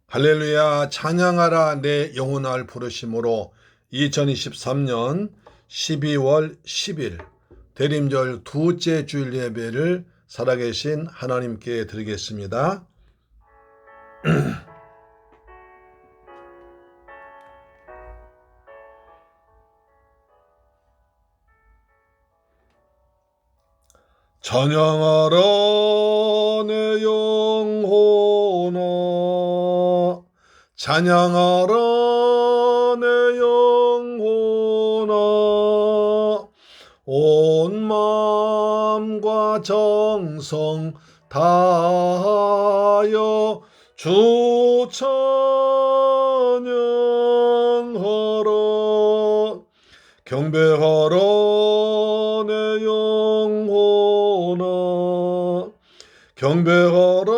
할렐루야. 찬양하라 내 영혼을 부르심으로 2023년 12월 10일 대림절 두째 주일 예배를 살아계신 하나님께 드리겠습니다. 찬양하라 내 영혼아, 찬양하라 내 영혼아, 온 마음과 정성 다하여 주 찬양하라. 경배하라 내 영혼아, 경배하라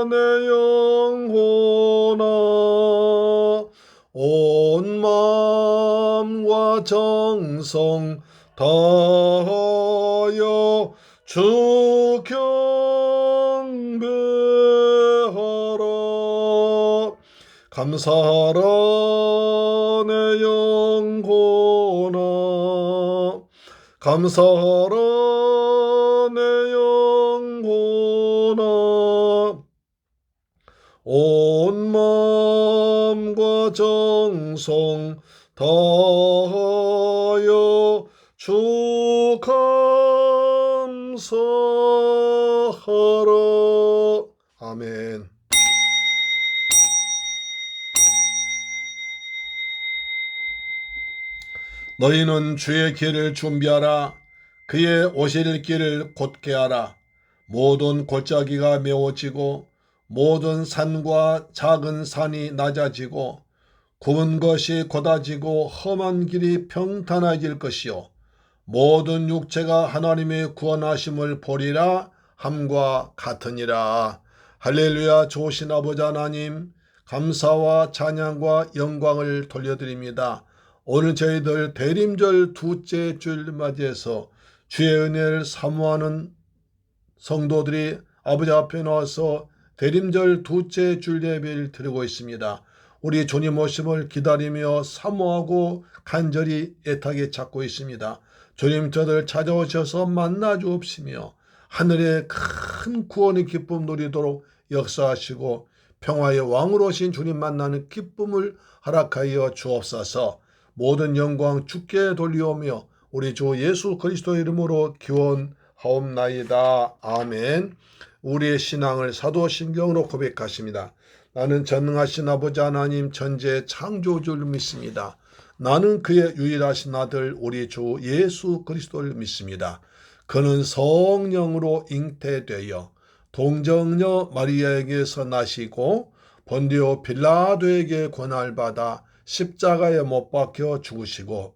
내 영혼아, 온 마음과 정성 다하여 주 경배하라. 감사하라 내 영혼아, 감사하라 내 영혼아, 온 마음과 정성 다하여 주 감사하라. 아멘. 너희는 주의 길을 준비하라. 그의 오실 길을 곧게 하라. 모든 골짜기가 메워지고 모든 산과 작은 산이 낮아지고 굽은 것이 곧아지고 험한 길이 평탄해질 것이요 모든 육체가 하나님의 구원하심을 보리라 함과 같으니라. 할렐루야. 좋으신 아버지 하나님, 감사와 찬양과 영광을 돌려드립니다. 오늘 저희들 대림절 두째 주일 맞이해서 주의 은혜를 사모하는 성도들이 아버지 앞에 나와서 대림절 두째 주일 예배를 드리고 있습니다. 우리 주님 오심을 기다리며 사모하고 간절히 애타게 찾고 있습니다. 주님 저들 찾아오셔서 만나 주옵시며 하늘의 큰 구원의 기쁨 누리도록 역사하시고 평화의 왕으로 오신 주님 만나는 기쁨을 허락하여 주옵소서. 모든 영광 주께 돌리오며 우리 주 예수 그리스도 이름으로 기원하옵나이다. 아멘. 우리의 신앙을 사도신경으로 고백하십니다. 나는 전능하신 아버지 하나님 천지의 창조주를 믿습니다. 나는 그의 유일하신 아들 우리 주 예수 그리스도를 믿습니다. 그는 성령으로 잉태되어 동정녀 마리아에게서 나시고 본디오 빌라도에게 고난을 받아 십자가에 못 박혀 죽으시고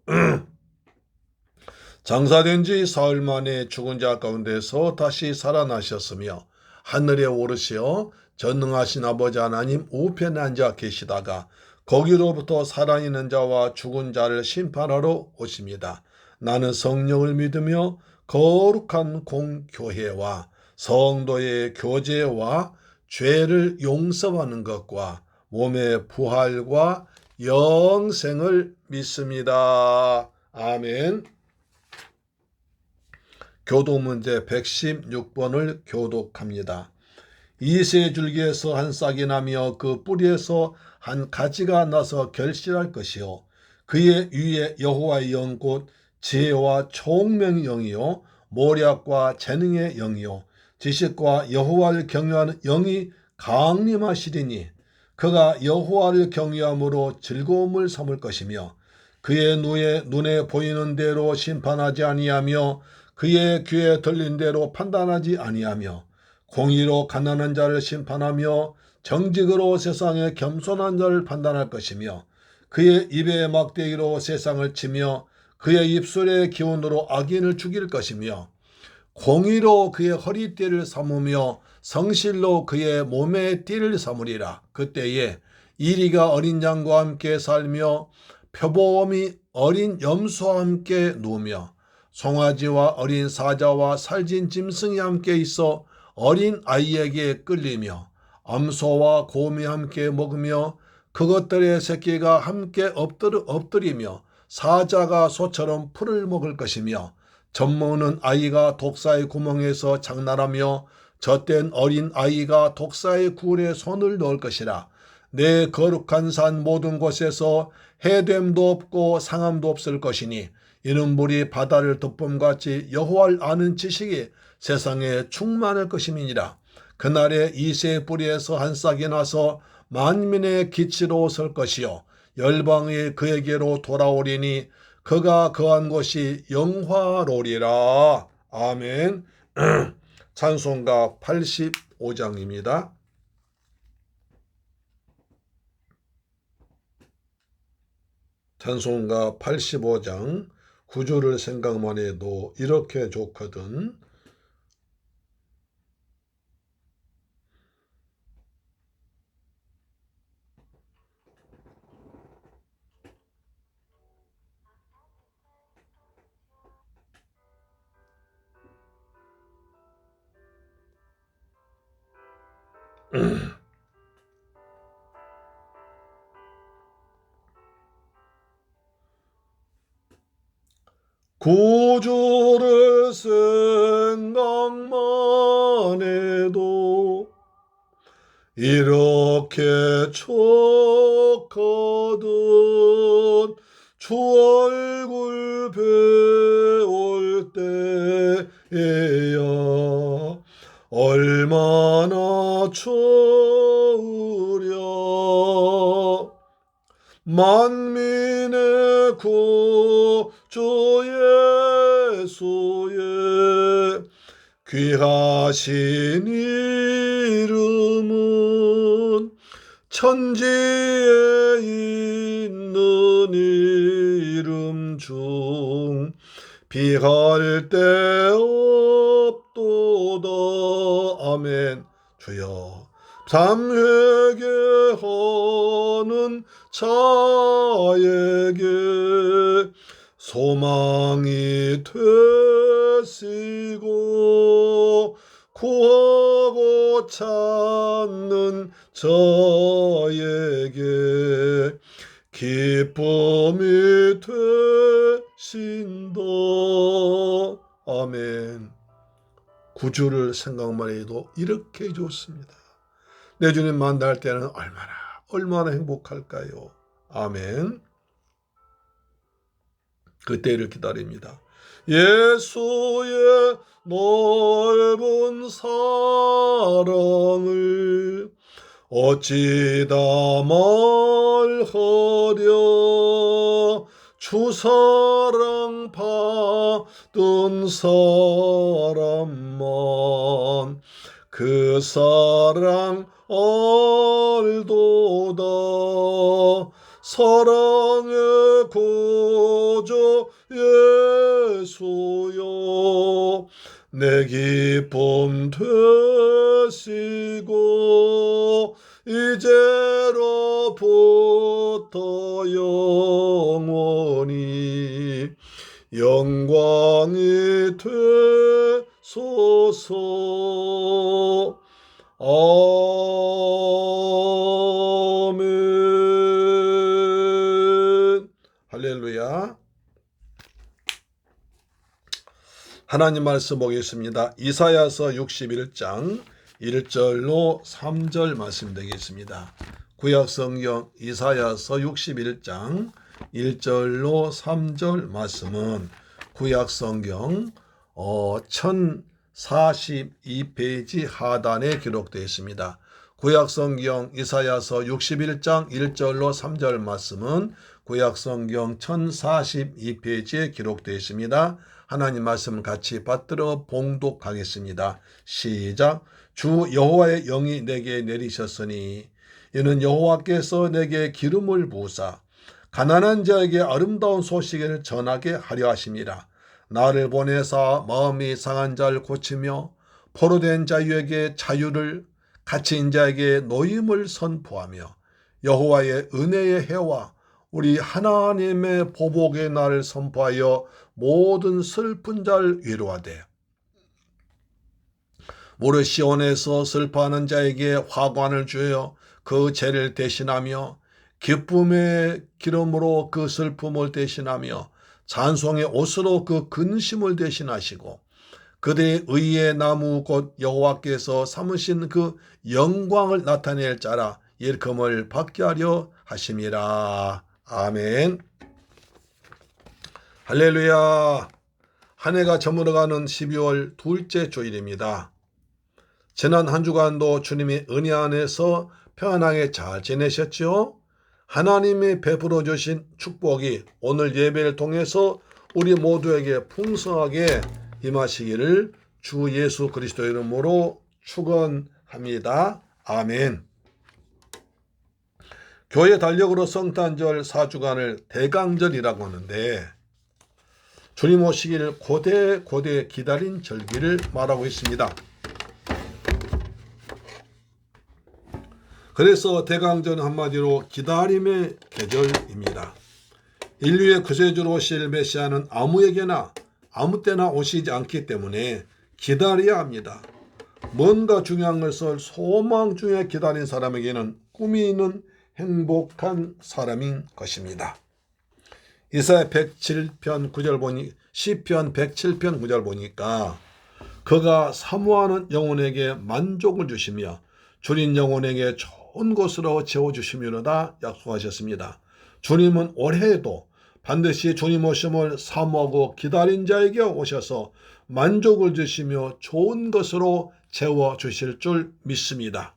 장사된 지 사흘 만에 죽은 자 가운데서 다시 살아나셨으며 하늘에 오르시어 전능하신 아버지 하나님 우편에 앉아 계시다가 거기로부터 살아있는 자와 죽은 자를 심판하러 오십니다. 나는 성령을 믿으며 거룩한 공교회와 성도의 교제와 죄를 용서하는 것과 몸의 부활과 영생을 믿습니다. 아멘. 교독문제 116번을 교독합니다. 이새 줄기에서 한 싹이 나며 그 뿌리에서 한 가지가 나서 결실할 것이요 그의 위에 여호와의 영 곧 지혜와 총명의 영이요 모략과 재능의 영이요 지식과 여호와를 경외하는 영이 강림하시리니 그가 여호와를 경외함으로 즐거움을 삼을 것이며 그의 눈에 보이는 대로 심판하지 아니하며 그의 귀에 들린 대로 판단하지 아니하며 공의로 가난한 자를 심판하며 정직으로 세상의 겸손한 자를 판단할 것이며 그의 입에 막대기로 세상을 치며 그의 입술의 기운으로 악인을 죽일 것이며 공의로 그의 허리띠를 삼으며 성실로 그의 몸의 띠를 삼으리라. 그때에 이리가 어린 양과 함께 살며 표범이 어린 염소와 함께 누우며 송아지와 어린 사자와 살진 짐승이 함께 있어 어린 아이에게 끌리며 암소와 곰이 함께 먹으며 그것들의 새끼가 함께 엎드리며 사자가 소처럼 풀을 먹을 것이며 젖먹는 아이가 독사의 구멍에서 장난하며 젖된 어린 아이가 독사의 굴에 손을 넣을 것이라. 내 거룩한 산 모든 곳에서 해됨도 없고 상함도 없을 것이니 이는 물이 바다를 덮음같이 여호와를 아는 지식이 세상에 충만할 것임이니라. 그날에 이새의 뿌리에서 한 싹이 나서 만민의 기치로 설 것이요 열방이 그에게로 돌아오리니 그가 거한 곳이 영화로리라. 아멘. 찬송가 85장입니다. 찬송가 85장 구주를 생각만 해도 이렇게 좋거든. 구주를 생각만 해도 이렇게 좋거든. 주 얼굴 배울 때에야 얼마나 좋으랴. 만민의 구주 예수의 귀하신 이름은 천지에 있는 이름 중 비할 데 없도다. 아멘. 주여 참 회개하는 자에게 소망이 되시고 구하고 찾는 자에게 기쁨이 되신다. 아멘. 구주를 생각만 해도 이렇게 좋습니다. 내 주님 만날 때는 얼마나 행복할까요? 아멘. 그때를 기다립니다. 예수의 넓은 사랑을 어찌다 말하랴. 주 사랑 받은 사람만 그 사랑 알도다. 사랑의 구주 예수여 내 기쁨 되시고 이제로부터 영원히 영광이 되소서. 아멘. 할렐루야. 하나님 말씀 보겠습니다. 이사야서 61장 1절로 3절 말씀 되겠습니다. 구약성경 이사야서 61장 1절로 3절 말씀은 구약성경 1042페이지 하단에 기록되어 있습니다. 구약성경 이사야서 61장 1절로 3절 말씀은 구약성경 1042페이지에 기록되어 있습니다. 하나님 말씀 같이 받들어 봉독하겠습니다. 시작. 주 여호와의 영이 내게 내리셨으니 이는 여호와께서 내게 기름을 부으사 가난한 자에게 아름다운 소식을 전하게 하려 하심이라. 나를 보내사 마음이 상한 자를 고치며 포로된 자유에게 자유를 갇힌 자에게 노임을 선포하며 여호와의 은혜의 해와 우리 하나님의 보복의 날을 선포하여 모든 슬픈 자를 위로하되 모르시온에서 슬퍼하는 자에게 화관을 주어 그 죄를 대신하며 기쁨의 기름으로 그 슬픔을 대신하며 찬송의 옷으로 그 근심을 대신하시고 그들의 의의 나무 곧 여호와께서 삼으신 그 영광을 나타낼 자라 일컬음을 받게 하려 하심이라. 아멘. 할렐루야. 한 해가 저물어가는 12월 둘째 주일입니다. 지난 한 주간도 주님의 은혜 안에서 평안하게 잘 지내셨죠? 하나님이 베풀어 주신 축복이 오늘 예배를 통해서 우리 모두에게 풍성하게 임하시기를 주 예수 그리스도 이름으로 축원합니다. 아멘. 교회 달력으로 성탄절 4주간을 대강절이라고 하는데 주님 오시기를 고대 기다린 절기를 말하고 있습니다. 그래서 대강절은 한마디로 기다림의 계절입니다. 인류의 구세주로 오실 메시아는 아무에게나 아무 때나 오시지 않기 때문에 기다려야 합니다. 뭔가 중요한 것을 소망 중에 기다린 사람에게는 꿈이 있는 행복한 사람인 것입니다. 이사야 107편 9절 보니 시편 107편 9절 보니까 그가 사모하는 영혼에게 만족을 주시며 줄인 영혼에게 좋은 곳으로 채워주시미로다 약속하셨습니다. 주님은 올해에도 반드시 주님 오심을 사모하고 기다린 자에게 오셔서 만족을 주시며 좋은 것으로 채워주실 줄 믿습니다.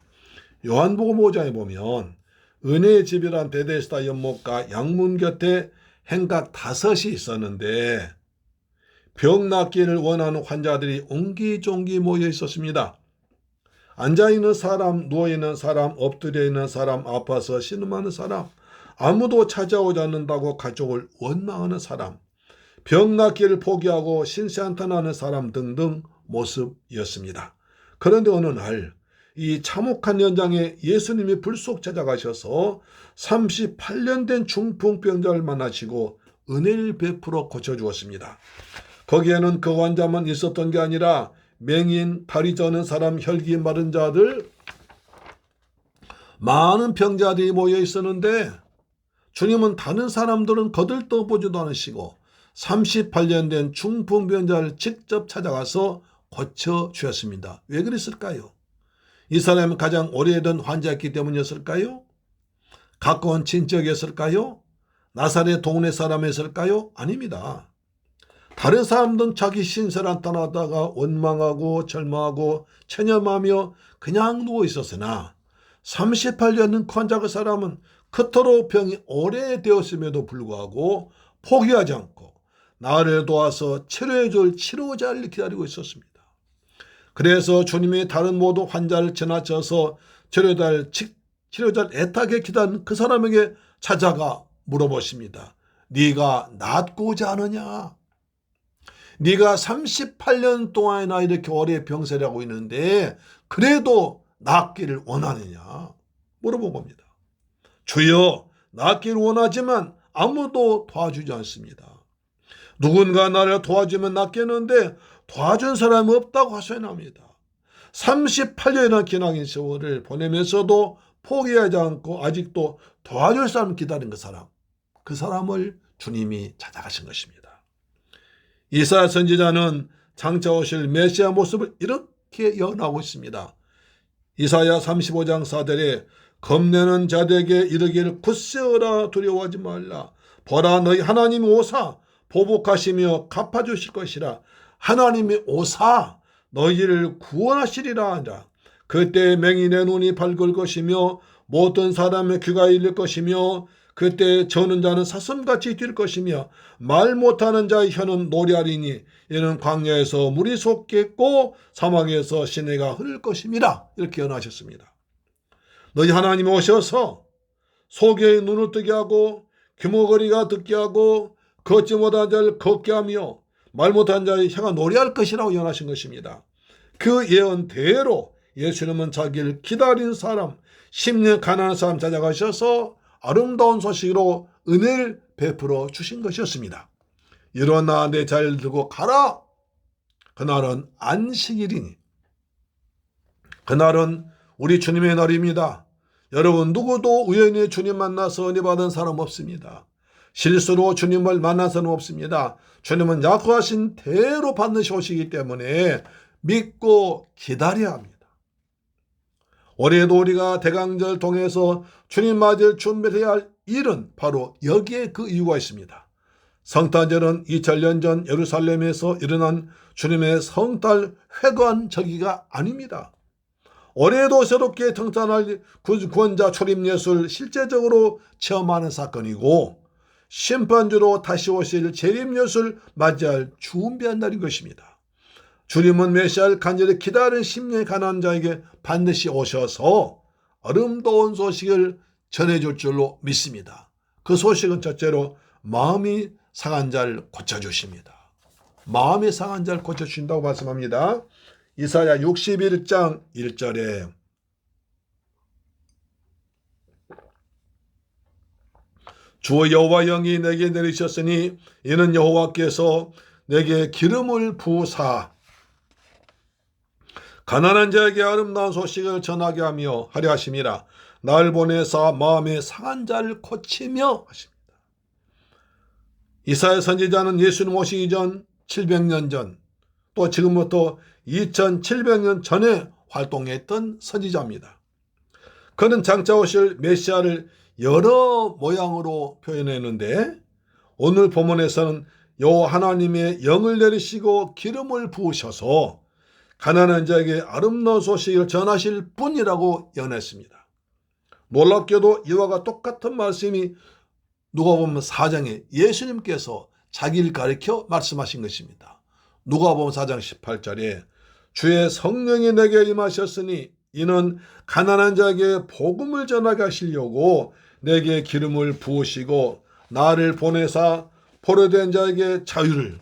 요한복음 5장에 보면 은혜의 집이란 베데스다 연못과 양문 곁에 행각 5이 있었는데 병 낫기를 원하는 환자들이 옹기종기 모여 있었습니다. 앉아있는 사람, 누워있는 사람, 엎드려 있는 사람, 아파서 신음하는 사람, 아무도 찾아오지 않는다고 가족을 원망하는 사람, 병 낫기를 포기하고 신세한탄하는 사람 등등 모습이었습니다. 그런데 어느 날 이 참혹한 현장에 예수님이 불쑥 찾아가셔서 38년 된 중풍병자를 만나시고 은혜를 베풀어 고쳐주었습니다. 거기에는 그 환자만 있었던 게 아니라 맹인, 다리 저는 사람, 혈기 마른 자들, 많은 병자들이 모여 있었는데 주님은 다른 사람들은 거들떠보지도 않으시고 38년 된 중풍병자를 직접 찾아가서 고쳐주었습니다. 왜 그랬을까요? 이 사람은 가장 오래된 환자였기 때문이었을까요? 가까운 친척이었을까요? 나사렛 동네 사람이었을까요? 아닙니다. 다른 사람들은 자기 신세를 떠나다가 원망하고 절망하고 체념하며 그냥 누워 있었으나 38년 환자 그 사람은 그토록 병이 오래되었음에도 불구하고 포기하지 않고 나를 도와서 치료해줄 치료자를 기다리고 있었습니다. 그래서 주님이 다른 모든 환자를 지나쳐서 치료자를 애타게 기다리는 그 사람에게 찾아가 물어보십니다. 네가 낫고자 하느냐? 네가 38년 동안이나 이렇게 오래 병세를 하고 있는데 그래도 낫기를 원하느냐? 물어본 겁니다. 주여, 낫기를 원하지만 아무도 도와주지 않습니다. 누군가 나를 도와주면 낫겠는데 도와준 사람이 없다고 하소연합니다. 38년이나 기나긴 세월을 보내면서도 포기하지 않고 아직도 도와줄 사람을 기다린 그 사람을 주님이 찾아가신 것입니다. 이사야 선지자는 장차 오실 메시아 모습을 이렇게 예언하고 있습니다. 이사야 35장 4절에 겁내는 자들에게 이르기를 굳세어라 두려워하지 말라. 보라 너희 하나님이 오사 보복하시며 갚아주실 것이라. 하나님이 오사 너희를 구원하시리라 하니라. 그때 맹인의 눈이 밝을 것이며 모든 사람의 귀가 열릴 것이며 그때 저는 자는 사슴같이 뛸 것이며 말 못하는 자의 혀는 노래하리니 이는 광야에서 물이 솟겠고 사막에서 시내가 흐를 것임이라. 이렇게 예언하셨습니다. 너희 하나님이 오셔서 소경의 눈을 뜨게 하고 귀머거리가 듣게 하고 걷지 못한 자를 걷게 하며 말 못한 자의 혀가 노래할 것이라고 예언하신 것입니다. 그 예언대로 예수님은 자기를 기다린 사람, 10년 가난한 사람 찾아가셔서 아름다운 소식으로 은혜를 베풀어 주신 것이었습니다. 일어나 내 자리를 들고 가라. 그날은 안식일이니 그날은 우리 주님의 날입니다. 여러분, 누구도 우연히 주님 만나서 은혜 받은 사람 없습니다. 실수로 주님을 만난 사람 없습니다. 주님은 약속하신 대로 반드시 오시기 때문에 믿고 기다려야 합니다. 올해도 우리가 대강절 통해서 주님 맞을 준비해야 할 일은 바로 여기에 그 이유가 있습니다. 성탄절은 2000년 전 예루살렘에서 일어난 주님의 성탄 회관절기가 아닙니다. 올해도 새롭게 등장할 구원자 초림 예수를 실제적으로 체험하는 사건이고, 심판주로 다시 오실 재림 예수를 맞이할 준비한 날인 것입니다. 주님은 메시아를 간절히 기다리는 심령이 가난한 자에게 반드시 오셔서 아름다운 소식을 전해줄 줄로 믿습니다. 그 소식은 첫째로 마음이 상한 자를 고쳐주십니다. 마음이 상한 자를 고쳐주신다고 말씀합니다. 이사야 61장 1절에 주 여호와 영이 내게 내리셨으니 이는 여호와께서 내게 기름을 부으사 가난한 자에게 아름다운 소식을 전하게 하며 하려 하심이라. 날 보내사 마음에 상한 자를 고치며 하십니다. 이사야 선지자는 예수님 오시기 전 700년 전, 또 지금부터 2700년 전에 활동했던 선지자입니다. 그는 장차 오실 메시아를 여러 모양으로 표현했는데, 오늘 본문에서는 여호와 하나님의 영을 내리시고 기름을 부으셔서 가난한 자에게 아름다운 소식을 전하실 분이라고 연했습니다. 놀랍게도 이와 같은 똑같은 말씀이 누가복음 4장에 예수님께서 자기를 가리켜 말씀하신 것입니다. 누가복음 4장 18절에 주의 성령이 내게 임하셨으니 이는 가난한 자에게 복음을 전하게 하시려고 내게 기름을 부으시고 나를 보내사 포로된 자에게 자유를,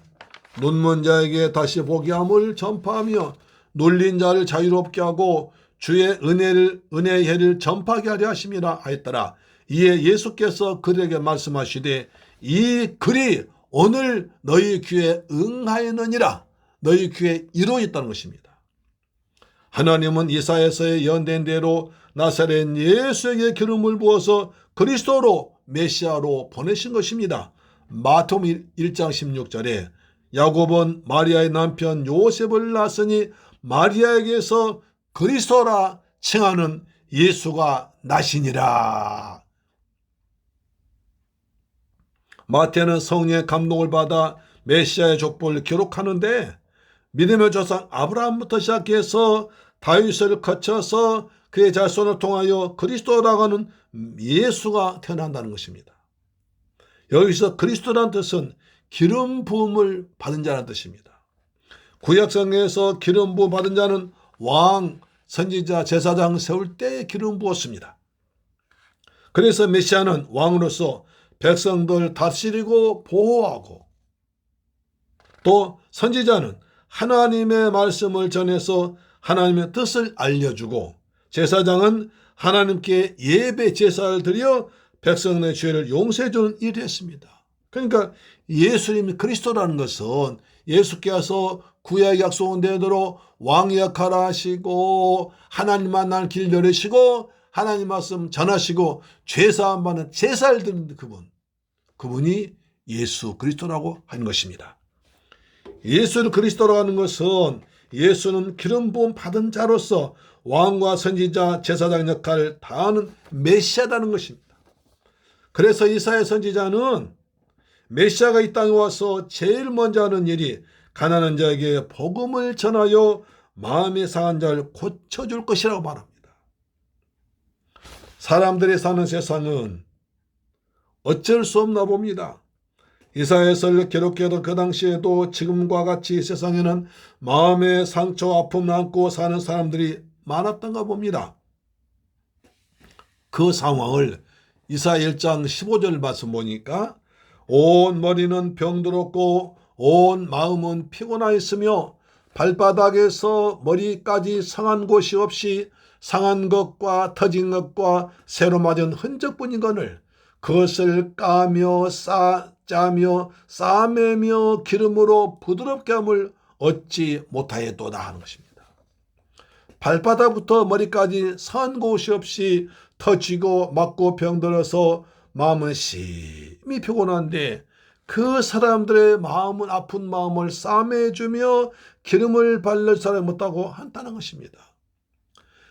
눈먼 자에게 다시 보게 함을 전파하며 눌린 자를 자유롭게 하고 주의 은혜의 해를 전파하게 하려 하심이라 하였더라. 이에 예수께서 그들에게 말씀하시되 이 글이 오늘 너희 귀에 응하였느니라. 너희 귀에 이루어졌다는 것입니다. 하나님은 이사야서에 예언된 대로 나사렛 예수에게 기름을 부어서 그리스도로 메시아로 보내신 것입니다. 마태복음 1장 16절에 야곱은 마리아의 남편 요셉을 낳았으니 마리아에게서 그리스도라 칭하는 예수가 나시니라. 마태는 성령의 감동을 받아 메시아의 족보를 기록하는데, 믿음의 조상 아브라함부터 시작해서 다윗을 거쳐서 그의 자손을 통하여 그리스도라고 하는 예수가 태어난다는 것입니다. 여기서 그리스도라는 뜻은 기름 부음을 받은 자라는 뜻입니다. 구약성경에서 기름 부음 받은 자는 왕, 선지자, 제사장 세울 때 기름 부었습니다. 그래서 메시아는 왕으로서 백성들 다스리고 보호하고, 또 선지자는 하나님의 말씀을 전해서 하나님의 뜻을 알려주고, 제사장은 하나님께 예배 제사를 드려 백성의 죄를 용서해주는 일을 했습니다. 그러니까 예수님이 그리스도라는 것은 예수께서 구약 약속은 대대로 왕의 역할을 하시고 하나님 만날 길 열으시고 하나님 말씀 전하시고 죄사함 받는 제사를 드리는 그분이 예수 그리스도라고 하는 것입니다. 예수를 그리스도라고 하는 것은 예수는 기름 부음 받은 자로서 왕과 선지자, 제사장 역할을 다하는 메시아라는 것입니다. 그래서 이사야 선지자는 메시아가 이 땅에 와서 제일 먼저 하는 일이 가난한 자에게 복음을 전하여 마음이 상한 자를 고쳐줄 것이라고 말합니다. 사람들이 사는 세상은 어쩔 수 없나 봅니다. 이사야서를 기록해도 그 당시에도 지금과 같이 세상에는 마음의 상처, 아픔을 안고 사는 사람들이 많았던가 봅니다. 그 상황을 이사야 1장 15절 말씀 보니까 온 머리는 병들었고 온 마음은 피곤하였으며 발바닥에서 머리까지 상한 곳이 없이 상한 것과 터진 것과 새로 맞은 흔적뿐이거늘 그것을 까며 짜며 싸매며 기름으로 부드럽게 함을 얻지 못하였도다 하는 것입니다. 발바닥부터 머리까지 산 곳이 없이 터지고 맞고 병들어서 마음은 심히 피곤한데 그 사람들의 마음은 아픈 마음을 싸매주며 기름을 발릴 사람이 없다고 한다는 것입니다.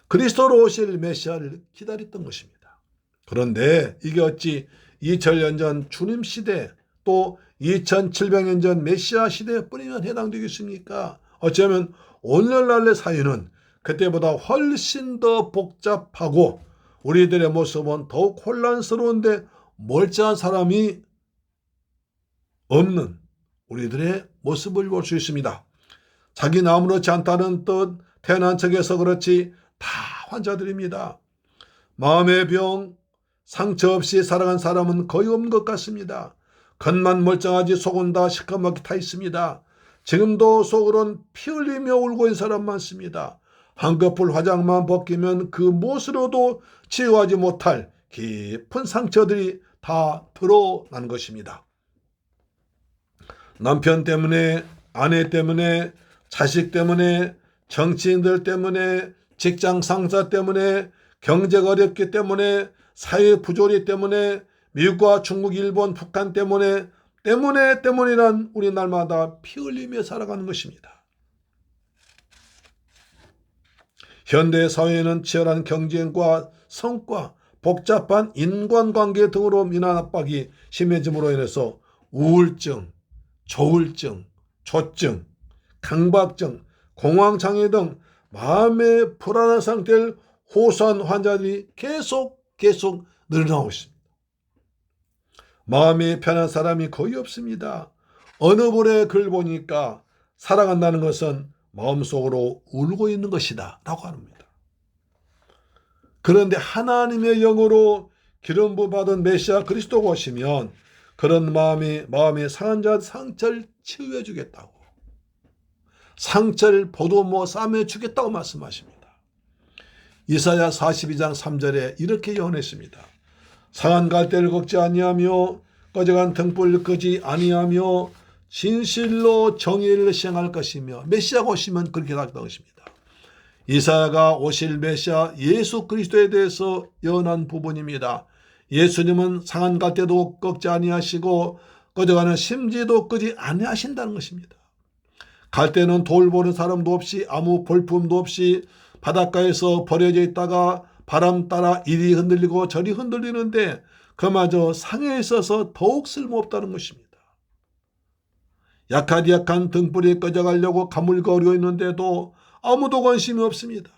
그리스도로 오실 메시아를 기다렸던 것입니다. 그런데 이게 어찌 2000년 전 주님 시대 또 2700년 전 메시아 시대뿐이면 해당되겠습니까? 어쩌면 오늘날의 사회는 그때보다 훨씬 더 복잡하고 우리들의 모습은 더욱 혼란스러운데 멀쩡한 사람이 없는 우리들의 모습을 볼 수 있습니다. 자기는 아무렇지 않다는 뜻 태어난 척해서 그렇지 다 환자들입니다. 마음의 병, 상처 없이 살아간 사람은 거의 없는 것 같습니다. 겉만 멀쩡하지 속은 다 시커멓게 타 있습니다. 지금도 속으론 피 흘리며 울고 있는 사람 많습니다. 한꺼풀 화장만 벗기면 그 무엇으로도 치유하지 못할 깊은 상처들이 다 드러난 것입니다. 남편 때문에, 아내 때문에, 자식 때문에, 정치인들 때문에, 직장 상사 때문에, 경제가 어렵기 때문에, 사회 부조리 때문에, 미국과 중국, 일본, 북한 때문이란 우리 날마다 피 흘리며 살아가는 것입니다. 현대 사회는 치열한 경쟁과 성과, 복잡한 인간관계 등으로 인한 압박이 심해짐으로 인해서 우울증, 조울증, 조증, 강박증, 공황장애 등 마음의 불안한 상태를 호소한 환자들이 계속 늘어나고 있습니다. 마음이 편한 사람이 거의 없습니다. 어느 분의 글 보니까 살아간다는 것은 마음속으로 울고 있는 것이다 라고 합니다. 그런데 하나님의 영으로 기름 부음 받은 메시아 그리스도가 오시면 그런 마음이 상한 자 상처를 치유해 주겠다고, 상처를 보듬어 싸매 주겠다고 말씀하십니다. 이사야 42장 3절에 이렇게 예언했습니다. 상한 갈대를 걷지 아니하며 꺼져간 등불을 끄지 아니하며 진실로 정의를 시행할 것이며, 메시아가 오시면 그렇게 하겠다는 것입니다. 이사야가 오실 메시아 예수 그리스도에 대해서 예언한 부분입니다. 예수님은 상한 갈대도 꺾지 아니하시고 꺼져가는 심지도 끄지 아니하신다는 것입니다. 갈대는 돌 보는 사람도 없이 아무 볼품도 없이 바닷가에서 버려져 있다가 바람 따라 이리 흔들리고 저리 흔들리는데 그마저 상해 있어서 더욱 쓸모없다는 것입니다. 약한 등불이 꺼져가려고 가물거리고 있는데도 아무도 관심이 없습니다.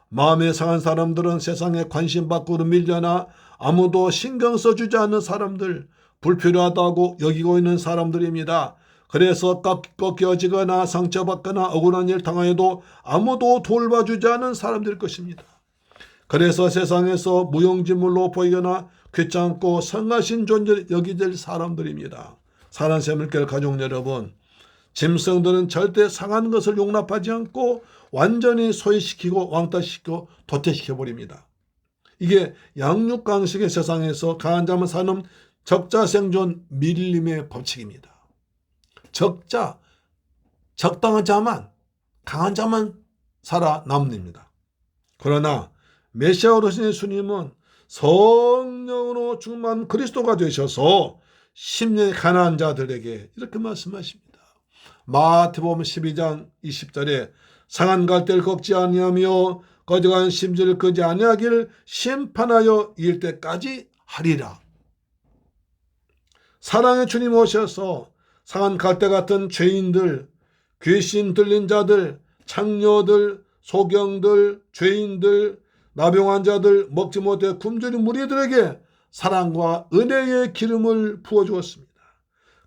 마음에 상한 사람들은 세상에 관심 밖으로 밀려나 아무도 신경 써주지 않는 사람들, 불필요하다고 여기고 있는 사람들입니다. 그래서 꺾여지거나 상처받거나 억울한 일 당하여도 아무도 돌봐주지 않는 사람들일 것입니다. 그래서 세상에서 무용지물로 보이거나 귀찮고 성가신 존재를 여기될 사람들입니다. 사랑 샘물결 가족 여러분, 짐승들은 절대 상한 것을 용납하지 않고 완전히 소외시키고 왕따시키고 도태시켜버립니다. 이게 양육강식의 세상에서 강한 자만 사는 적자생존 밀림의 법칙입니다. 적당한 자만, 강한 자만 살아남습니다. 그러나 메시아로 오신 예수님은 성령으로 충만한 그리스도가 되셔서 심령이 가난한 자들에게 이렇게 말씀하십니다. 마태복음 12장 20절에 상한 갈대를 꺾지 아니하며 꺼져간 심지를 끄지 아니하기를 심판하여 이을 때까지 하리라. 사랑의 주님 오셔서 상한 갈대 같은 죄인들, 귀신 들린 자들, 창녀들, 소경들, 죄인들, 나병 환자들, 먹지 못해 굶주린 무리들에게 사랑과 은혜의 기름을 부어주었습니다.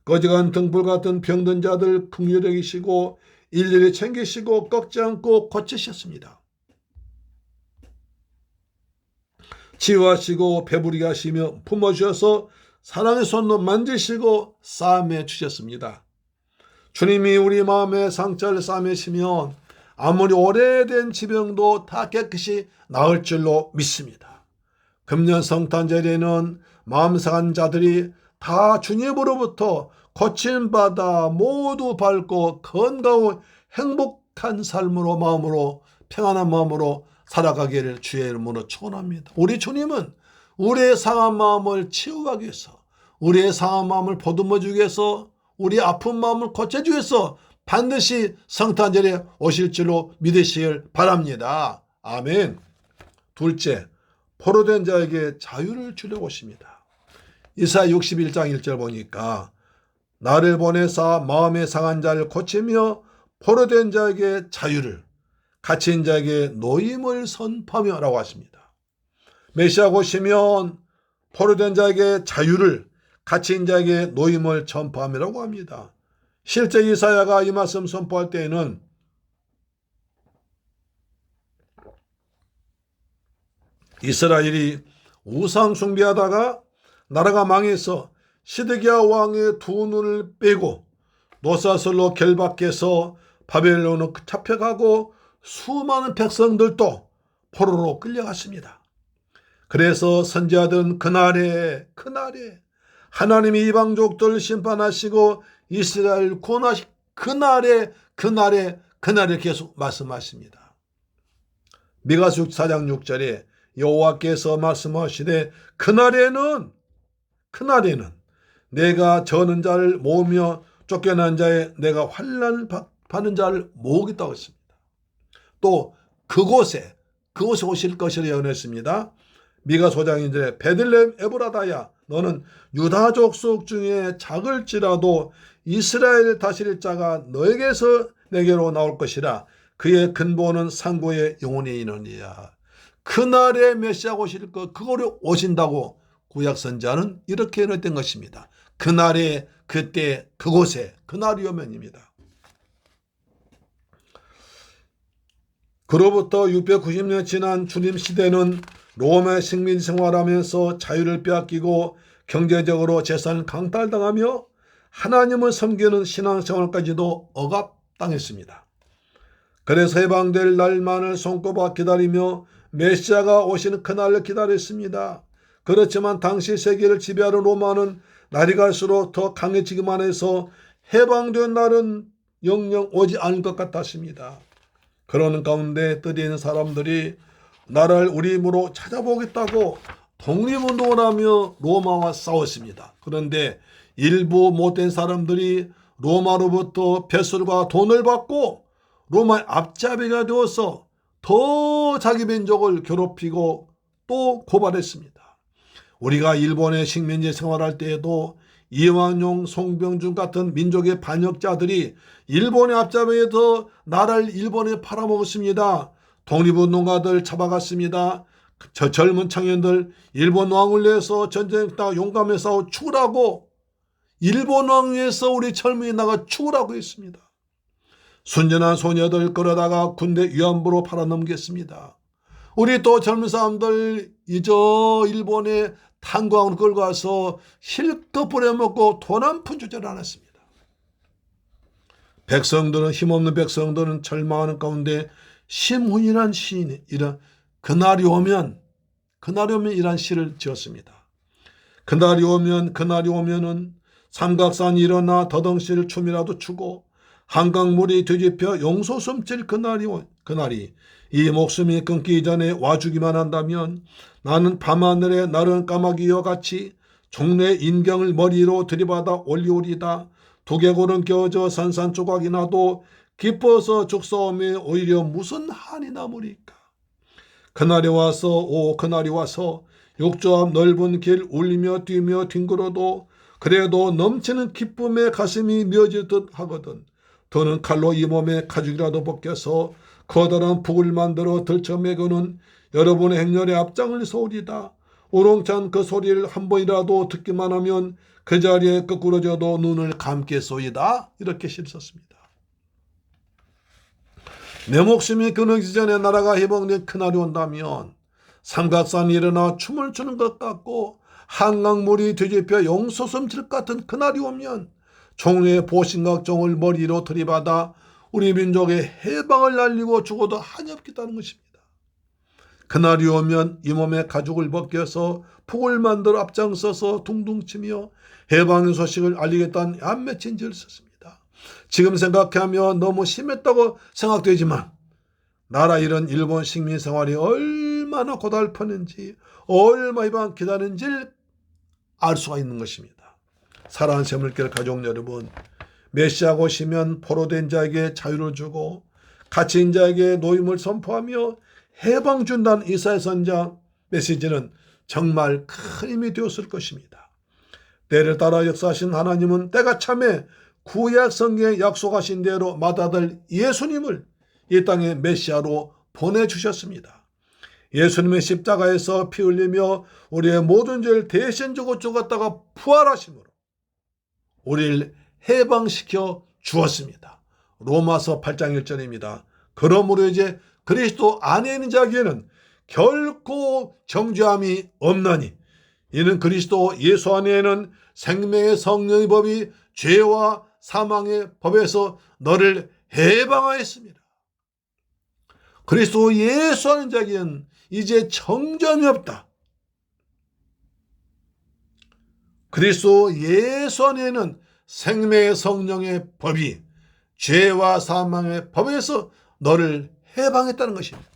꺼져간 등불 같은 병든 자들 긍휼히 여기시고 일일이 챙기시고 꺾지 않고 고치셨습니다. 치유하시고 배부르게 하시며 품어주셔서 사랑의 손으로 만지시고 싸매 주셨습니다. 주님이 우리 마음의 상처를 싸매시면 아무리 오래된 지병도 다 깨끗이 나을 줄로 믿습니다. 금년 성탄절에는 마음 상한 자들이 다 주님으로부터 고침받아 모두 밝고 건강하고 행복한 삶으로 마음으로 평안한 마음으로 살아가기를 주의 이름으로 축원합니다. 우리 주님은 우리의 상한 마음을 치유하기 위해서, 우리의 상한 마음을 보듬어주기 위해서, 우리 아픈 마음을 고쳐주기 위해서 반드시 성탄절에 오실 줄로 믿으시길 바랍니다. 아멘. 둘째, 포로된 자에게 자유를 주려고 오십니다. 이사야 61장 1절 보니까 나를 보내사 마음에 상한 자를 고치며 포로된 자에게 자유를, 갇힌 자에게 노임을 선포하며 라고 하십니다. 메시아 오시면 포로된 자에게 자유를, 갇힌 자에게 노임을 선포하라고 합니다. 실제 이사야가 이 말씀 선포할 때에는 이스라엘이 우상 숭배하다가 나라가 망해서 시드기야 왕의 두 눈을 빼고 노사슬로 결박해서 바벨론으로 잡혀가고 수많은 백성들도 포로로 끌려갔습니다. 그래서 선지자들은 그날에 하나님이 이방족들을 심판하시고 이스라엘 구원하시 그날에 계속 말씀하십니다. 미가서 4장 6절에 여호와께서 말씀하시되 그날에는 내가 저는 자를 모으며 쫓겨난 자에 내가 환난 받는 자를 모으겠다고 했습니다. 또 그곳에 오실 것이라 예언했습니다. 미가서 5장 2절에 베들레헴 에브라다야 너는 유다 족속 중에 작을지라도 이스라엘 다스릴 자가 너에게서 내게로 나올 것이라 그의 근본은 상고의 영원히 있느니라. 그날에 메시아 오실 것, 그거로 오신다고 구약 선지자는 이렇게 예언했던 것입니다. 그날에, 그때, 그곳에, 그날이 오면입니다. 그로부터 690년 지난 주님 시대는 로마의 식민 생활하면서 자유를 빼앗기고 경제적으로 재산을 강탈당하며 하나님을 섬기는 신앙생활까지도 억압당했습니다. 그래서 해방될 날만을 손꼽아 기다리며 메시아가 오시는 그날을 기다렸습니다. 그렇지만 당시 세계를 지배하는 로마는 날이 갈수록 더 강해지기만 해서 해방된 날은 영영 오지 않을 것 같았습니다. 그러는 가운데 뜰에 있는 사람들이 나라를 우리 힘으로 찾아보겠다고 독립운동을 하며 로마와 싸웠습니다. 그런데 일부 못된 사람들이 로마로부터 배설과 돈을 받고 로마의 앞잡이가 되어서 더 자기 민족을 괴롭히고 또 고발했습니다. 우리가 일본의 식민지 생활할 때에도 이완용, 송병준 같은 민족의 반역자들이 일본의 앞잡이에서 나라를 일본에 팔아먹었습니다. 독립운동가들 잡아갔습니다. 저 젊은 청년들 일본 왕을 위해서 전쟁에다 용감히 싸워 죽으라고 일본 왕 위해서 우리 젊은이 나가 죽으라고 했습니다. 순전한 소녀들 끌어다가 군대 위안부로 팔아넘겼습니다. 우리 또 젊은 사람들 이저 일본에 탄광으로 끌고 와서 실컷 부려먹고 돈 한 푼 주질 않았습니다. 백성들은 힘없는 백성들은 절망하는 가운데 심훈이란 시인이 그날이 오면 이란 시를 지었습니다. 그날이 오면은 삼각산이 일어나 더덩실 춤이라도 추고 한강물이 뒤집혀 용소 숨질 그날이 이 목숨이 끊기기 전에 와주기만 한다면 나는 밤하늘에 나른 까마귀와 같이 종래 인경을 머리로 들이받아 올리오리다. 두개골은 겨져 산산조각이 나도 기뻐서 죽사오매 오히려 무슨 한이 남으리까. 그날이 와서 욕조 앞 넓은 길 울리며 뛰며 뒹굴어도 그래도 넘치는 기쁨에 가슴이 미어지듯 하거든. 더는 칼로 이 몸에 가죽이라도 벗겨서 커다란 북을 만들어 들쳐매고는 여러분의 행렬에 앞장을 서오리다. 우렁찬 그 소리를 한 번이라도 듣기만 하면 그 자리에 거꾸러져도 눈을 감겠소이다. 이렇게 시를 썼습니다. 내 목숨이 끊어지기 전에 나라가 해방된 그날이 온다면 삼각산이 일어나 춤을 추는 것 같고 한강물이 뒤집혀 용솟음칠 것 같은 그날이 오면 종래의 보신각종을 머리로 들이받아 우리 민족의 해방을 날리고 죽어도 한이 없겠다는 것입니다. 그날이 오면 이 몸에 가죽을 벗겨서 북을 만들어 앞장서서 둥둥 치며 해방의 소식을 알리겠다는 얀맺힌 지를 썼습니다. 지금 생각하면 너무 심했다고 생각되지만 나라 잃은 일본 식민 생활이 얼마나 고달팠는지, 얼마나 기다렸는지를 알 수가 있는 것입니다. 사랑하는 새물길 가족 여러분, 메시아가 오시면 포로된 자에게 자유를 주고 갇힌 자에게 노임을 선포하며 해방 준다는 이사야 선자 메시지는 정말 큰 힘이 되었을 것입니다. 때를 따라 역사하신 하나님은 때가 참에 구약 성경에 약속하신 대로 맏아들 예수님을 이 땅에 메시아로 보내주셨습니다. 예수님의 십자가에서 피 흘리며 우리의 모든 죄를 대신 지고 죽었다가 부활하심으로 우리를 해방시켜 주었습니다. 로마서 8장 1절입니다. 그러므로 이제 그리스도 안에 있는 자에게는 결코 정죄함이 없나니 이는 그리스도 예수 안에는 생명의 성령의 법이 죄와 사망의 법에서 너를 해방하였습니다. 그리스도 예수 안에 있는 자에게는 이제 정죄함이 없다. 그리스도 예수 안에는 생명의 성령의 법이 죄와 사망의 법에서 너를 해방했다는 것입니다.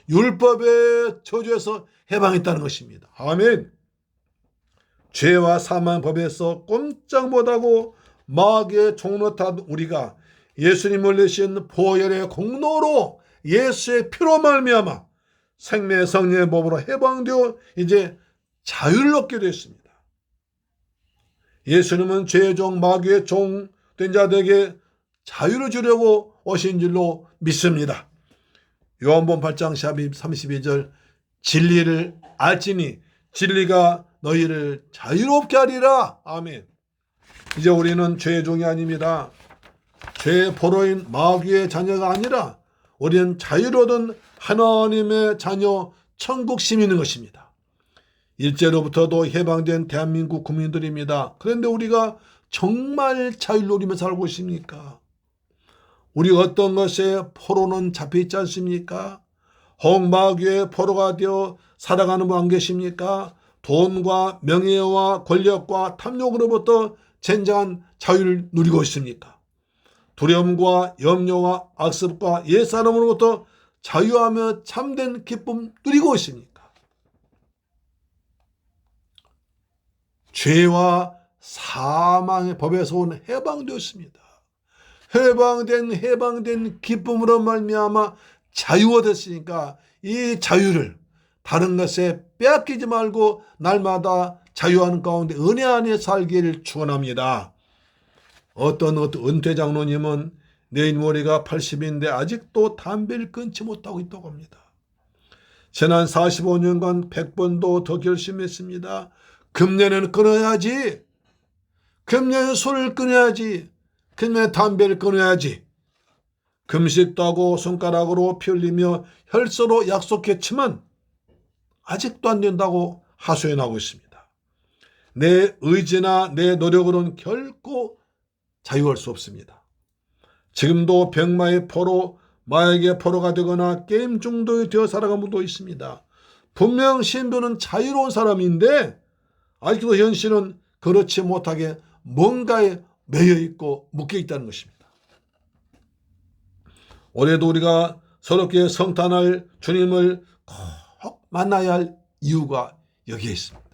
율법의 저주에서 해방했다는 것입니다. 아멘. 죄와 사망의 법에서 꼼짝 못하고 마귀의 종로 탄 우리가 예수님을 내신 보혈의 공로로 예수의 피로 말미암아 생명의 성령의 법으로 해방되어 이제 자유를 얻게 됐습니다. 예수님은 죄의 종 마귀의 종 된 자들에게 자유를 주려고 오신 줄로 믿습니다. 요한복음 8장 32절 진리를 알지니 진리가 너희를 자유롭게 하리라. 아멘. 이제 우리는 죄의 종이 아닙니다. 죄의 포로인 마귀의 자녀가 아니라 우리는 자유를 얻은 하나님의 자녀 천국 시민인 것입니다. 일제로부터도 해방된 대한민국 국민들입니다. 그런데 우리가 정말 자유를 누리며 살고 있습니까? 우리 어떤 것에 포로는 잡혀있지 않습니까? 홍마귀의 포로가 되어 살아가는 분 안 계십니까? 돈과 명예와 권력과 탐욕으로부터 젠장한 자유를 누리고 있습니까? 두려움과 염려와 악습과 옛사람으로부터 자유하며 참된 기쁨 누리고 있습니까? 죄와 사망의 법에서 온 해방되었습니다. 해방된 기쁨으로 말미암아 자유 얻었으니까 이 자유를 다른 것에 빼앗기지 말고 날마다 자유하는 가운데 은혜 안에 살기를 축원합니다. 어떤 은퇴 장로님은 내 머리가 80인데 아직도 담배를 끊지 못하고 있다고 합니다. 지난 45년간 100번도 더 결심했습니다. 금년에는 끊어야지. 금년에 술을 끊어야지. 금년에 담배를 끊어야지. 금식도 하고 손가락으로 피 흘리며 혈서로 약속했지만 아직도 안 된다고 하소연하고 있습니다. 내 의지나 내 노력으로는 결코 자유할 수 없습니다. 지금도 병마의 포로, 마약의 포로가 되거나 게임 중독이 되어 살아가는 분도 있습니다. 분명 신부는 자유로운 사람인데 아직도 현실은 그렇지 못하게 뭔가에 매여 있고 묶여 있다는 것입니다. 올해도 우리가 서럽게 성탄할 주님을 꼭 만나야 할 이유가 여기에 있습니다.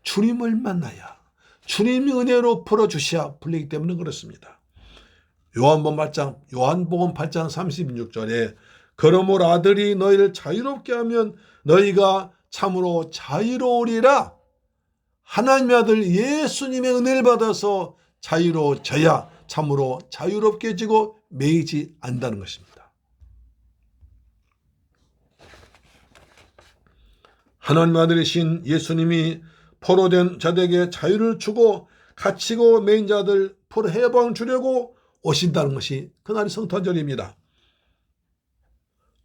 주님을 만나야 주님이 은혜로 풀어주셔야 풀리기 때문에 그렇습니다. 요한복음 8장 36절에 그러므로 아들이 너희를 자유롭게 하면 너희가 참으로 자유로우리라. 하나님의 아들 예수님의 은혜를 받아서 자유로워져야 참으로 자유롭게 지고 매이지 않는다는 것입니다. 하나님의 아들이신 예수님이 포로된 자들에게 자유를 주고 갇히고 매인 자들 풀 해방 주려고 오신다는 것이 그날이 성탄절입니다.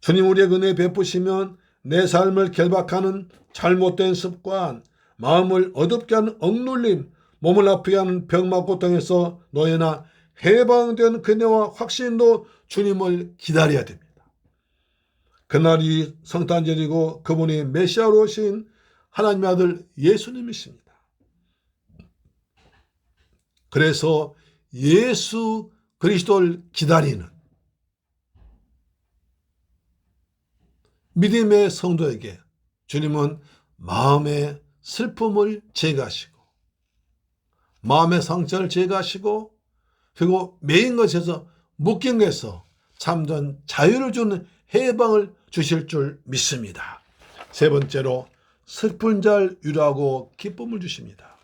주님 우리의 은혜 베푸시면 내 삶을 결박하는 잘못된 습관, 마음을 어둡게 하는 억눌림, 몸을 아프게 하는 병마 고통에서 노예나 해방된 그네와 확신도 주님을 기다려야 됩니다. 그날이 성탄절이고 그분이 메시아로 오신 하나님의 아들 예수님이십니다. 그래서 예수 그리스도를 기다리는 믿음의 성도에게 주님은 마음의 슬픔을 제거하시고 마음의 상처를 제거하시고 그리고 매인 것에서 묶인 것에서 참된 자유를 주는 해방을 주실 줄 믿습니다. 세 번째로 슬픈 자를 위로하고 기쁨을 주십니다.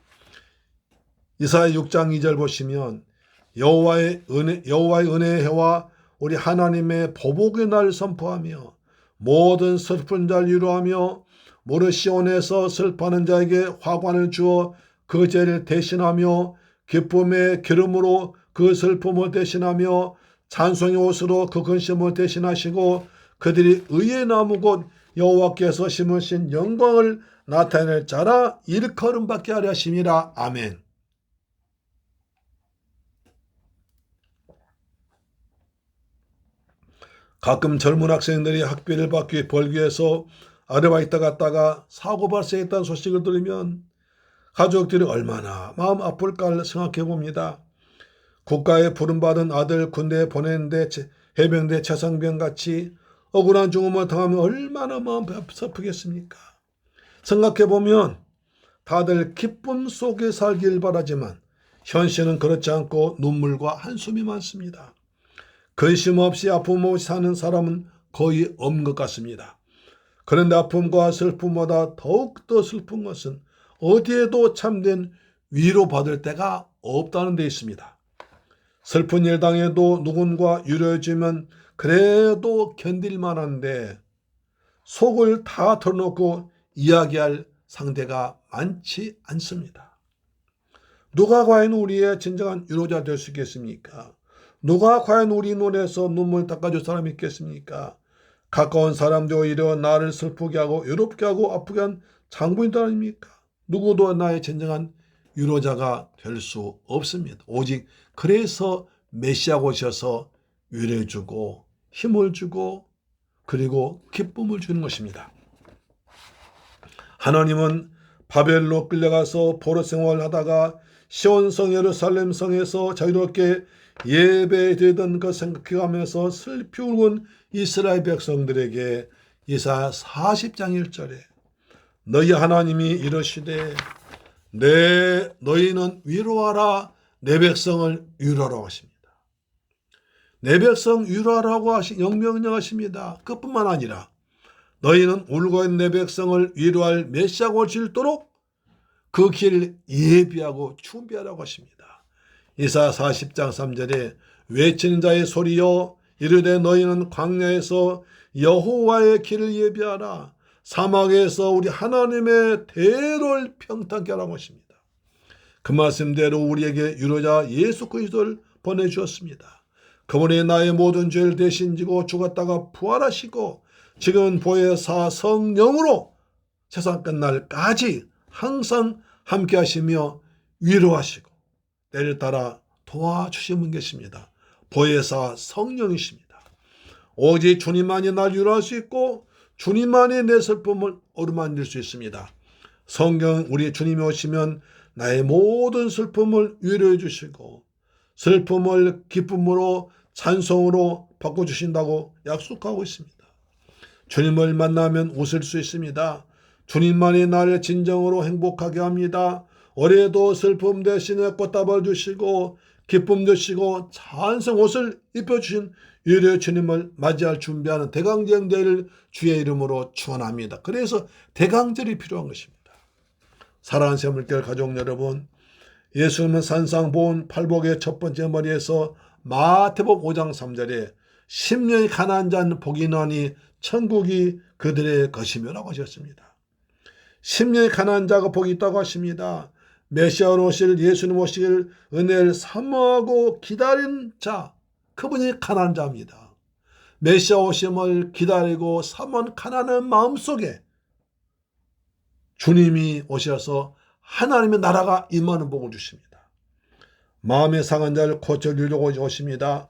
이사야 6장 2절 보시면 여호와의 은혜의 해와 우리 하나님의 보복의 날 선포하며 모든 슬픈 자를 위로하며 모르시온에서 슬퍼하는 자에게 화관을 주어 그 죄를 대신하며 기쁨의 기름으로 그 슬픔을 대신하며 찬송의 옷으로 그 근심을 대신하시고 그들이 의의 나무 곧 여호와께서 심으신 영광을 나타낼 자라 일컬음받게 하려 하심이라. 아멘. 가끔 젊은 학생들이 학비를 벌기 위해서 아르바이트 갔다가 사고 발생했다는 소식을 들으면 가족들이 얼마나 마음 아플까 생각해 봅니다. 국가에 부름받은 아들 군대에 보내는데 해병대 최상병같이 억울한 죽음을 당하면 얼마나 마음 아프겠습니까? 생각해 보면 다들 기쁨 속에 살길 바라지만 현실은 그렇지 않고 눈물과 한숨이 많습니다. 근심 없이 아픔 없이 사는 사람은 거의 없는 것 같습니다. 그런데 아픔과 슬픔보다 더욱더 슬픈 것은 어디에도 참된 위로받을 데가 없다는 데 있습니다. 슬픈 일 당해도 누군가 위로해주면 그래도 견딜만 한데 속을 다 털어놓고 이야기할 상대가 많지 않습니다. 누가 과연 우리의 진정한 위로자 될 수 있겠습니까? 누가 과연 우리 눈에서 눈물 닦아줄 사람이 있겠습니까? 가까운 사람도 오히려 나를 슬프게 하고 외롭게 하고 아프게 한 장본인도 아닙니까? 누구도 나의 진정한 위로자가 될 수 없습니다. 오직 그래서 메시아가 오셔서 위로해주고 힘을 주고 그리고 기쁨을 주는 것입니다. 하나님은 바벨로 끌려가서 포로 생활하다가 시온성 예루살렘 성에서 자유롭게 예배되던 그 생각해가면서 슬피 울은 이스라엘 백성들에게 이사야 40장 1절에 너희 하나님이 이러시되 너희는 위로하라 내 백성을 위로하라고 하십니다. 내 백성 위로하라고 명령하십니다. 그뿐만 아니라 너희는 울고 있는 내 백성을 위로할 메시아가 올 수 있도록 그 길을 예비하고 준비하라고 하십니다. 이사야 40장 3절에 외치는 자의 소리여 이르되 너희는 광야에서 여호와의 길을 예비하라 사막에서 우리 하나님의 대로를 평탄케 하라고 하십니다. 그 말씀대로 우리에게 위로자 예수 그리스도를 보내주었습니다. 그분이 나의 모든 죄를 대신 지고 죽었다가 부활하시고 지금은 보혜사 성령으로 세상 끝날까지 항상 함께 하시며 위로하시고 때를 따라 도와주시는 분 계십니다. 보혜사 성령이십니다. 오직 주님만이 날 위로할 수 있고 주님만이 내 슬픔을 어루만질 수 있습니다. 성경 우리 주님이 오시면 나의 모든 슬픔을 위로해 주시고 슬픔을 기쁨으로 찬송으로 바꿔주신다고 약속하고 있습니다. 주님을 만나면 웃을 수 있습니다. 주님만이 나를 진정으로 행복하게 합니다. 올해도 슬픔 대신에 꽃다발 주시고 기쁨 주시고 찬송 옷을 입혀주신 위로의 주님을 맞이할 준비하는 대강정대를 주의 이름으로 축원합니다. 그래서 대강절이 필요한 것입니다. 사랑하는 새물결 가족 여러분, 예수님은 산상보훈 팔복의 첫 번째 머리에서 마태복 5장 3절에 심령이 가난한 자는 복이 있나니 천국이 그들의 것이며라고 하셨습니다. 심령이 가난한 자가 복이 있다고 하십니다. 메시아로 오실 예수님 오시길 은혜를 사모하고 기다린 자, 그분이 가난한 자입니다. 메시아 오심을 기다리고 사모한 가난한 마음속에 주님이 오셔서 하나님의 나라가 임하는 복을 주십니다. 마음의 상한 자를 고쳐주려고 오십니다.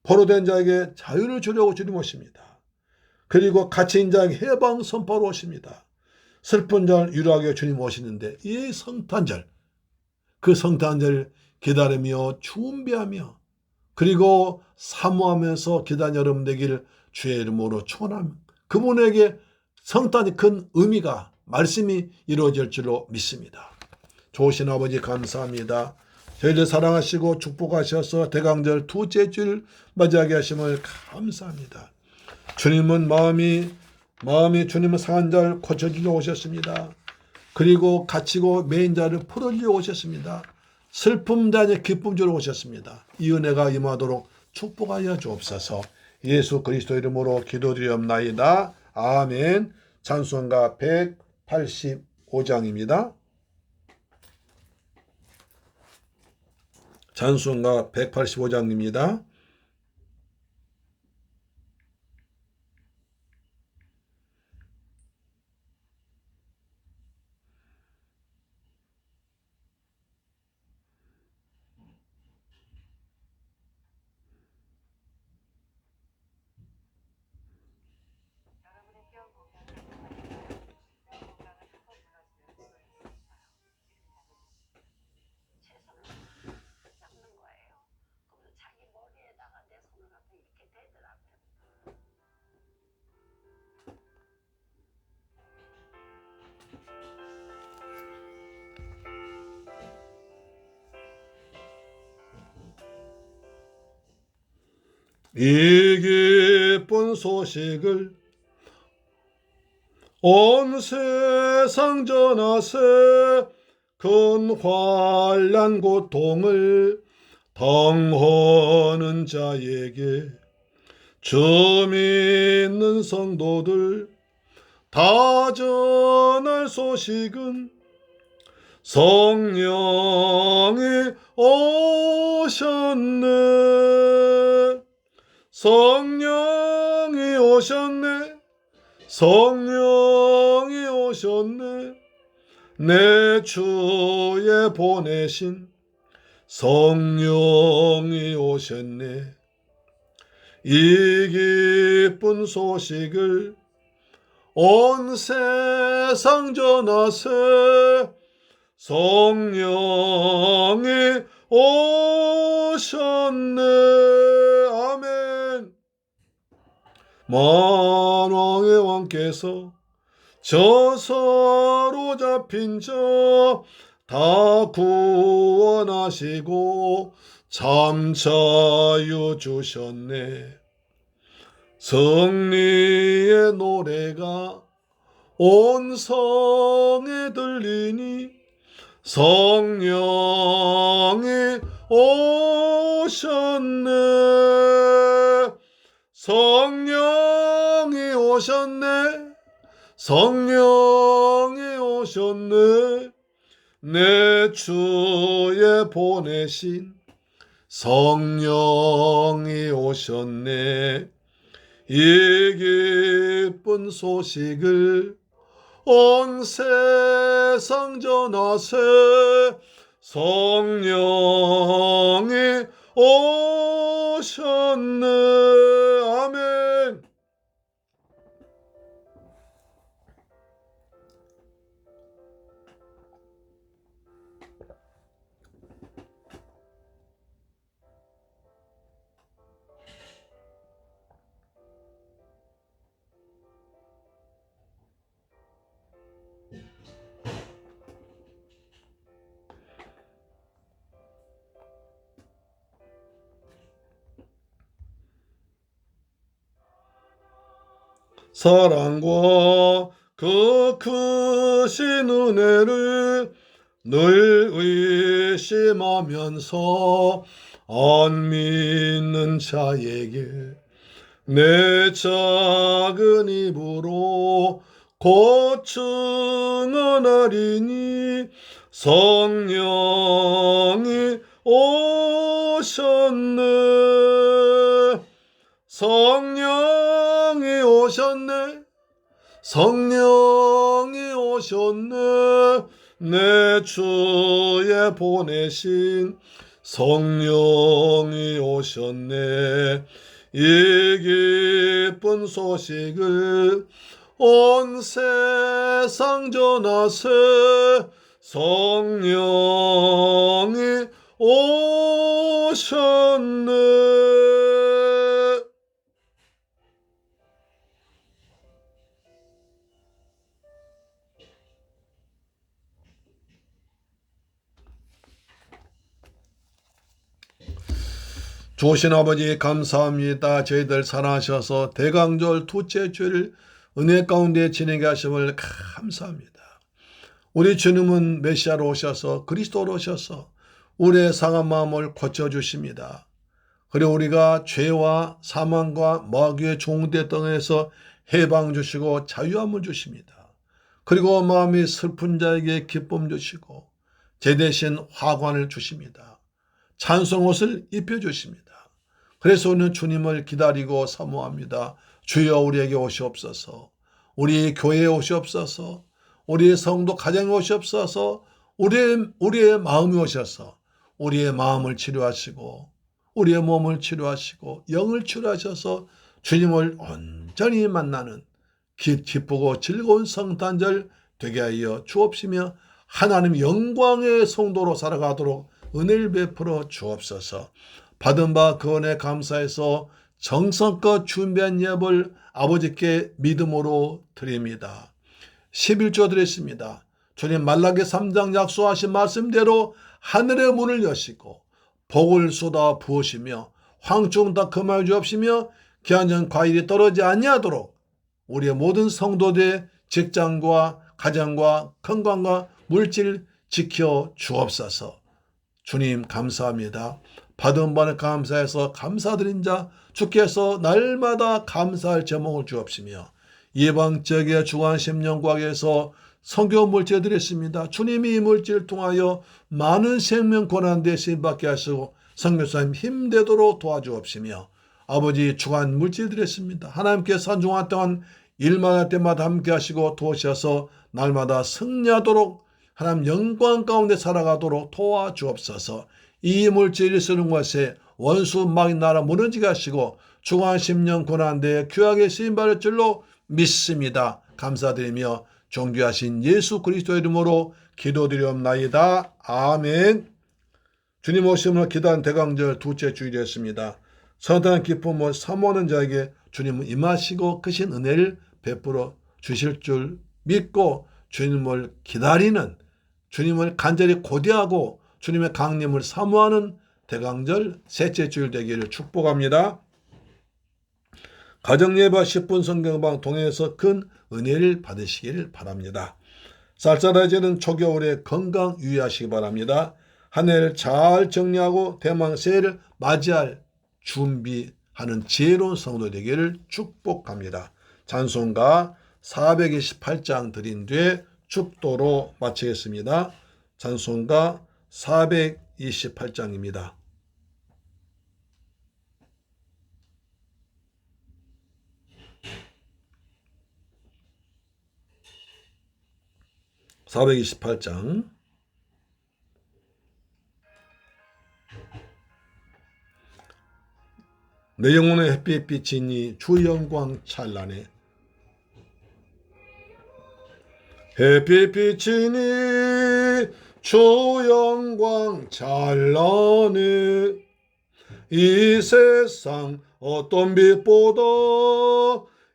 포로된 자에게 자유를 주려고 주님 오십니다. 그리고 갇힌 자에게 해방 선포로 오십니다. 슬픈 자를 위로하게 주님 오시는데 이 성탄절, 그 성탄절 기다리며 준비하며 그리고 사모하면서 기다린 여러분 되기를 주의 이름으로 축원합니다. 그분에게 성탄이 큰 의미가 말씀이 이루어질 줄로 믿습니다. 좋으신 아버지 감사합니다. 저희를 사랑하시고 축복하셔서 대강절 둘째 줄 맞이하게 하심을 감사합니다. 주님은 마음이 주님은 상한 자를 고쳐주려 오셨습니다. 그리고 갇히고 매인 자를 풀어주려 오셨습니다. 슬픔 자의 기쁨 주러 오셨습니다. 이 은혜가 임하도록 축복하여 주옵소서. 예수 그리스도 이름으로 기도드리옵나이다. 아멘. 찬송가 185장입니다. 찬송가 185장입니다. 이 기쁜 소식을 온 세상 전하세. 큰 환난 고통을 당하는 자에게 주 믿는 성도들 다 전할 소식은 성령이 오셨네. 성령이 오셨네. 성령이 오셨네. 내 주에 보내신 성령이 오셨네. 이 기쁜 소식을 온 세상 전하세. 성령이 오셨네. 아멘. 만왕의 왕께서 저 사로잡힌 자 다 구원하시고 참 자유 주셨네. 승리의 노래가 온 성에 들리니 성령이 오셨네. 성령이 오셨네. 성령이 오셨네. 내 주에 보내신 성령이 오셨네. 이 기쁜 소식을 온 세상 전하세. 성령이 오셨네. 아멘. 사랑과 그 크신 은혜를 늘 의심하면서 안 믿는 자에게 내 작은 입으로 곧 증언하리니 성령이 오셨네. 성령이 오셨네. 성령이 오셨네. 내 주에 보내신 성령이 오셨네. 이 기쁜 소식을 온 세상 전하세. 성령이 오셨네. 좋으신 아버지 감사합니다. 저희들 사랑하셔서 대강절 둘째 주일 은혜 가운데 지내게 하심을 감사합니다. 우리 주님은 메시아로 오셔서 그리스도로 오셔서 우리의 상한 마음을 고쳐주십니다. 그리고 우리가 죄와 사망과 마귀의 종대 땅에서 해방 주시고 자유함을 주십니다. 그리고 마음이 슬픈 자에게 기쁨 주시고 제 대신 화관을 주십니다. 찬송 옷을 입혀주십니다. 그래서 오늘 주님을 기다리고 사모합니다. 주여 우리에게 오시옵소서. 우리 교회에 오시옵소서. 우리의 성도 가정에 오시옵소서. 우리의 마음이 오셔서 우리의 마음을 치료하시고 우리의 몸을 치료하시고 영을 치료하셔서 주님을 온전히 만나는 기쁘고 즐거운 성탄절 되게 하여 주옵시며 하나님 영광의 성도로 살아가도록 은혜를 베풀어 주옵소서. 받은 바 그 은혜 감사해서 정성껏 준비한 예물 아버지께 믿음으로 드립니다. 11조 드렸습니다. 주님 말라기 3장 약속하신 말씀대로 하늘의 문을 여시고 복을 쏟아 부으시며 황충 다 금하여 주옵시며 기한전 과일이 떨어지지 아니하도록 우리의 모든 성도들의 직장과 가정과 건강과 물질 지켜 주옵소서. 주님 감사합니다. 받은 바는 감사해서 감사드린 자 주께서 날마다 감사할 제목을 주옵시며 예방적의 주간 심령과학에서 성교 물질 드렸습니다. 주님이 이 물질을 통하여 많은 생명 고난대 쓰임받게 하시고 선교사님 힘되도록 도와주옵시며 아버지 주간 물질 드렸습니다. 하나님께서 한 주간 동안 일만 할 때마다 함께 하시고 도우셔서 날마다 승리하도록 하나님 영광 가운데 살아가도록 도와주옵소서. 이 물질을 쓰는 것에 원수 마귀 나라 무너지게 하시고 주간 10년 고난대에 귀하게 쓰임받을 줄로 믿습니다. 감사드리며 존귀하신 예수 그리스도의 이름으로 기도드리옵나이다. 아멘. 주님 오심을 기다린 대강절 둘째 주일이었습니다. 선한 기쁨을 사모하는 자에게 주님은 임하시고 크신 은혜를 베풀어 주실 줄 믿고 주님을 기다리는, 주님을 간절히 고대하고 주님의 강림을 사모하는 대강절 셋째 주일 되기를 축복합니다. 가정예배 10분 성경방 통해서 큰 은혜를 받으시기를 바랍니다. 쌀쌀해지는 초겨울에 건강 유의하시기 바랍니다. 한 해를 잘 정리하고 대망 새해를 맞이할 준비하는 지혜로운 성도 되기를 축복합니다. 찬송가 428장 드린 뒤에 축도로 마치겠습니다. 찬송가 428장입니다. (428장) 내 영혼의 햇빛 비치니 주 영광 찬란해. 햇빛 비치니 주 영광 찬란해. 이 세상 어떤 빛보다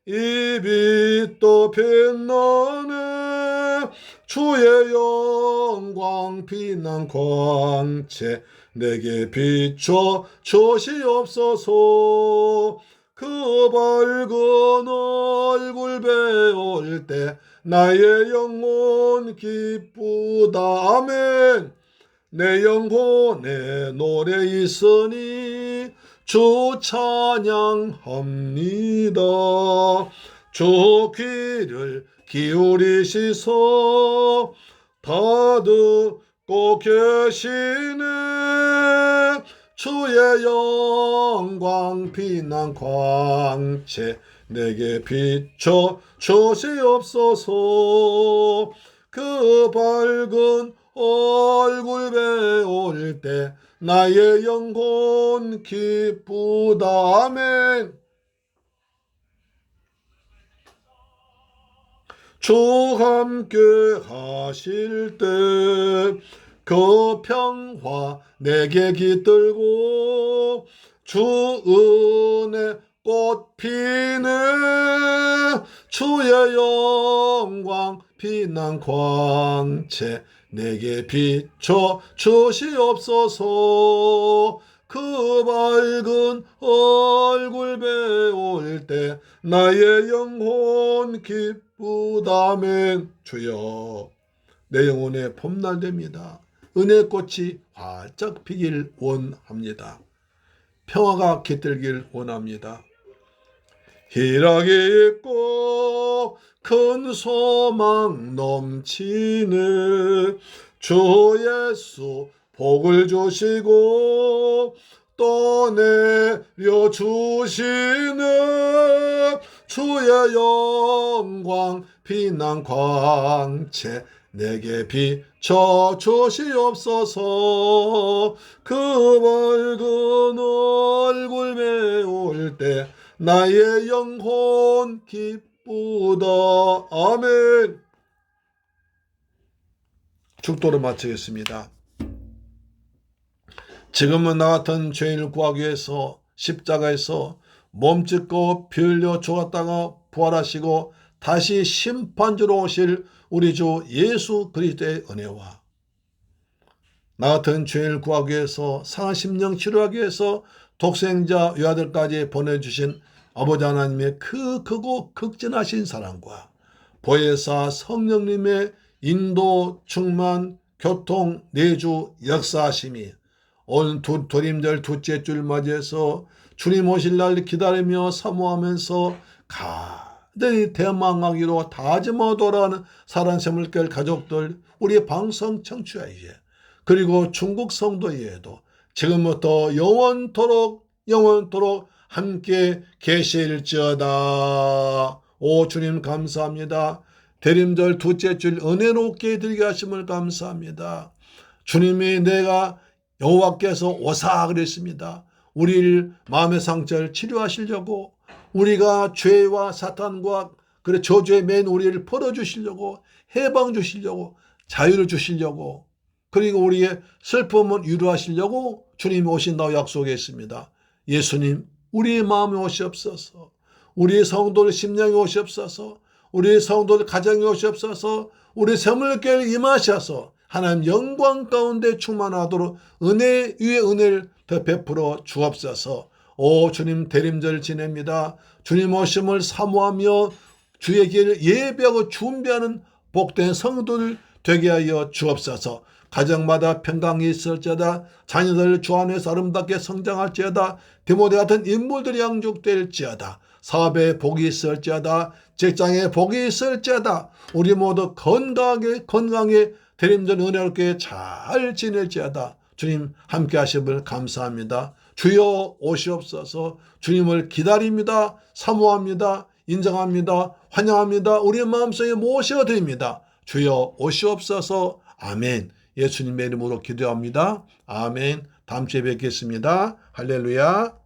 이 빛도 빛나네. 주의 영광 빛난 광채 내게 비춰 주시옵소서. 그 밝은 얼굴 배울 때 나의 영혼 기쁘다. 아멘. 내 영혼에 노래 있으니 주 찬양합니다. 주 귀를 기울이시소 다 듣고 계시네. 주의 영광 빛난 광채 내게 비춰 주시옵소서. 그 밝은 얼굴 배울 때 나의 영혼 기쁘다. 아멘. 주 함께 하실 때 그 평화 내게 깃들고 주 은혜 꽃 피네. 주의 영광 빛난 광채 내게 비춰 주시옵소서. 그 밝은 얼굴 배울 때 나의 영혼 기쁘다멘. 주여, 내 영혼의 봄날 됩니다. 은혜꽃이 활짝 피길 원합니다. 평화가 깃들길 원합니다. 희락이 있고 큰 소망 넘치는 주 예수 복을 주시고 또 내려주시는 주의 영광 빛난 광채 내게 비춰 주시옵소서. 그 밝은 얼굴 배울 때 나의 영혼 기쁘다. 아멘. 축도를 마치겠습니다. 지금은 나 같은 죄인을 구하기 위해서 십자가에서 몸짓고 피 흘려 죽었다가 부활하시고 다시 심판주로 오실 우리 주 예수 그리스도의 은혜와 나 같은 죄인을 구하기 위해서 상한 심령 치료하기 위해서 독생자 외아들까지 보내주신 아버지 하나님의 크고 극진하신 사랑과 보혜사 성령님의 인도 충만 교통 내주 역사하심이 오늘 도림절 둘째 줄 맞이해서 주님 오실 날 기다리며 사모하면서 가든히 대망하기로 다짐하고 돌아가는 사랑샘물결 가족들, 우리 방송 청취자에 그리고 중국 성도에도 지금부터 영원토록 함께 계실지어다. 오 주님 감사합니다. 대림절 둘째 줄 은혜롭게 드리게 하심을 감사합니다. 주님이 내가 여호와께서 오사 그랬습니다. 우리를 마음의 상처를 치료하시려고, 우리가 죄와 사탄과 그래 저주에 맨 우리를 풀어주시려고, 해방 주시려고, 자유를 주시려고, 그리고 우리의 슬픔을 위로하시려고 주님이 오신다고 약속했습니다. 예수님, 우리의 마음에 오시옵소서. 우리의 성도를 심령에 오시옵소서. 우리의 성도를 가정에 오시옵소서. 우리 세물교회에 임하셔서 하나님 영광 가운데 충만하도록 은혜 위에 은혜를 더 베풀어 주옵소서. 오 주님, 대림절 지냅니다. 주님 오심을 사모하며 주의 길을 예배하고 준비하는 복된 성도들 되게 하여 주옵소서. 가정마다 평강이 있을지어다. 자녀들 주 안에서 아름답게 성장할지어다. 디모데 같은 인물들이 양육될지어다. 사업에 복이 있을지어다. 직장에 복이 있을지어다. 우리 모두 건강하게 대림절 은혜롭게 잘 지낼지어다. 주님 함께 하심을 감사합니다. 주여 오시옵소서. 주님을 기다립니다. 사모합니다. 인정합니다. 환영합니다. 우리의 마음속에 모셔드립니다. 주여 오시옵소서. 아멘. 예수님의 이름으로 기도합니다. 아멘. 다음 주에 뵙겠습니다. 할렐루야.